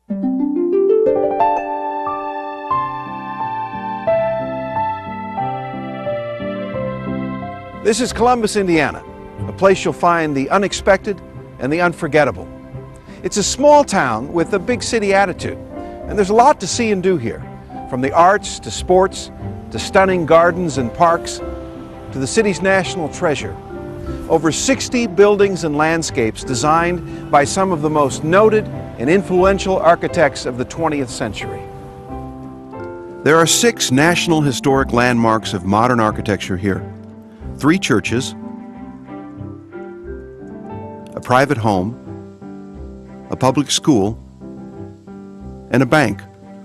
This is Columbus, Indiana, a place you'll find the unexpected and the unforgettable. It's a small town with a big city attitude, and there's a lot to see and do here, from the arts to sports to stunning gardens and parks to the city's national treasure. Over 60 buildings and landscapes designed by some of the most noted and influential architects of the 20th century. There are 6 National Historic Landmarks of modern architecture here. 3 churches, a private home, a public school, and a bank,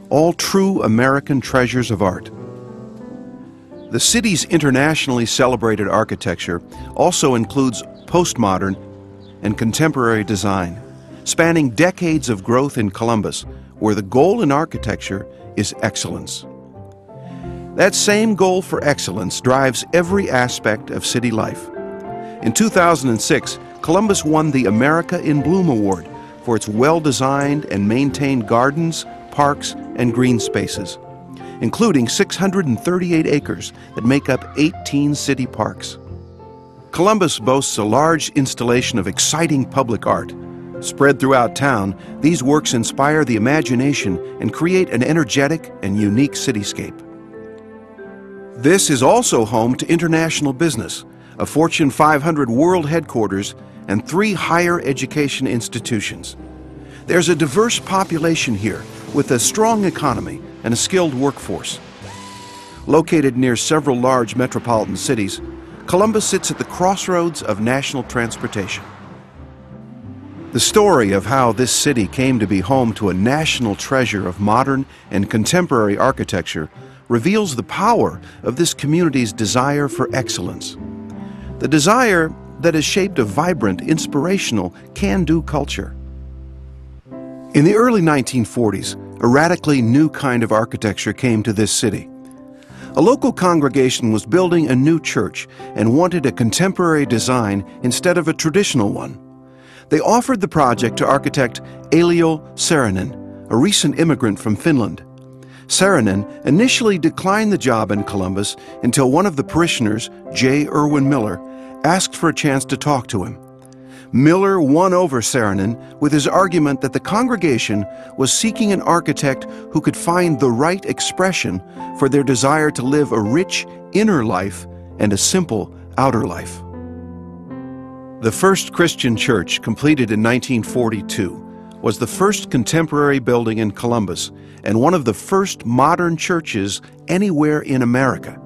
all true American treasures of art. The city's internationally celebrated architecture also includes postmodern and contemporary design, spanning decades of growth in Columbus, where the goal in architecture is excellence. That same goal for excellence drives every aspect of city life. In 2006, Columbus won the America in Bloom Award for its well-designed and maintained gardens, parks, and green spaces, including 638 acres that make up 18 city parks. Columbus boasts a large installation of exciting public art. Spread throughout town, these works inspire the imagination and create an energetic and unique cityscape. This is also home to international business, a Fortune 500 world headquarters, and 3 higher education institutions. There's a diverse population here with a strong economy and a skilled workforce. Located near several large metropolitan cities, Columbus sits at the crossroads of national transportation. The story of how this city came to be home to a national treasure of modern and contemporary architecture reveals the power of this community's desire for excellence. The desire that has shaped a vibrant, inspirational, can-do culture. In the early 1940s, a radically new kind of architecture came to this city. A local congregation was building a new church and wanted a contemporary design instead of a traditional one. They offered the project to architect Elio Saarinen, a recent immigrant from Finland. Saarinen initially declined the job in Columbus until one of the parishioners, J. Irwin Miller, asked for a chance to talk to him. Miller won over Saarinen with his argument that the congregation was seeking an architect who could find the right expression for their desire to live a rich inner life and a simple outer life. The first Christian church, completed in 1942, was the first contemporary building in Columbus and one of the first modern churches anywhere in America.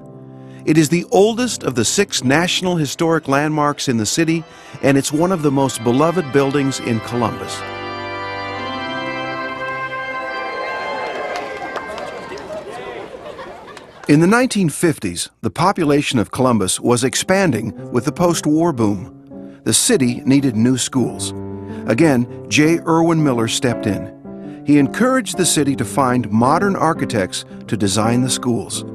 It is the oldest of the 6 National Historic Landmarks in the city, and it's one of the most beloved buildings in Columbus. In the 1950s, the population of Columbus was expanding with the post-war boom. The city needed new schools. Again, J. Irwin Miller stepped in. He encouraged the city to find modern architects to design the schools.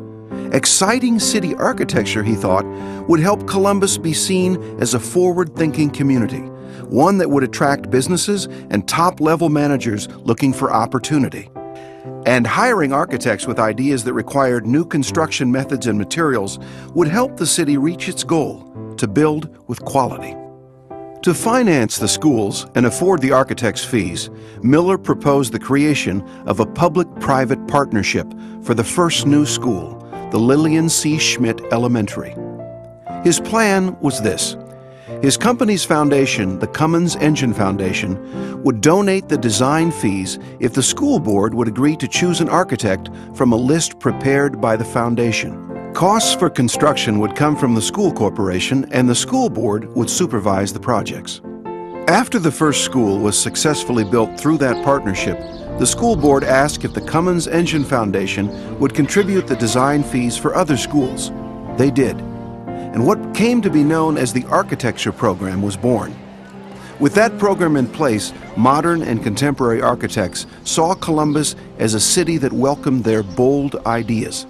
Exciting city architecture, he thought, would help Columbus be seen as a forward-thinking community, one that would attract businesses and top-level managers looking for opportunity. And hiring architects with ideas that required new construction methods and materials would help the city reach its goal, to build with quality. To finance the schools and afford the architects' fees, Miller proposed the creation of a public-private partnership for the first new school, the Lillian C. Schmidt Elementary. His plan was this. His company's foundation, the Cummins Engine Foundation, would donate the design fees if the school board would agree to choose an architect from a list prepared by the foundation. Costs for construction would come from the school corporation, and the school board would supervise the projects. After the first school was successfully built through that partnership, the school board asked if the Cummins Engine Foundation would contribute the design fees for other schools. They did. And what came to be known as the architecture program was born. With that program in place, modern and contemporary architects saw Columbus as a city that welcomed their bold ideas.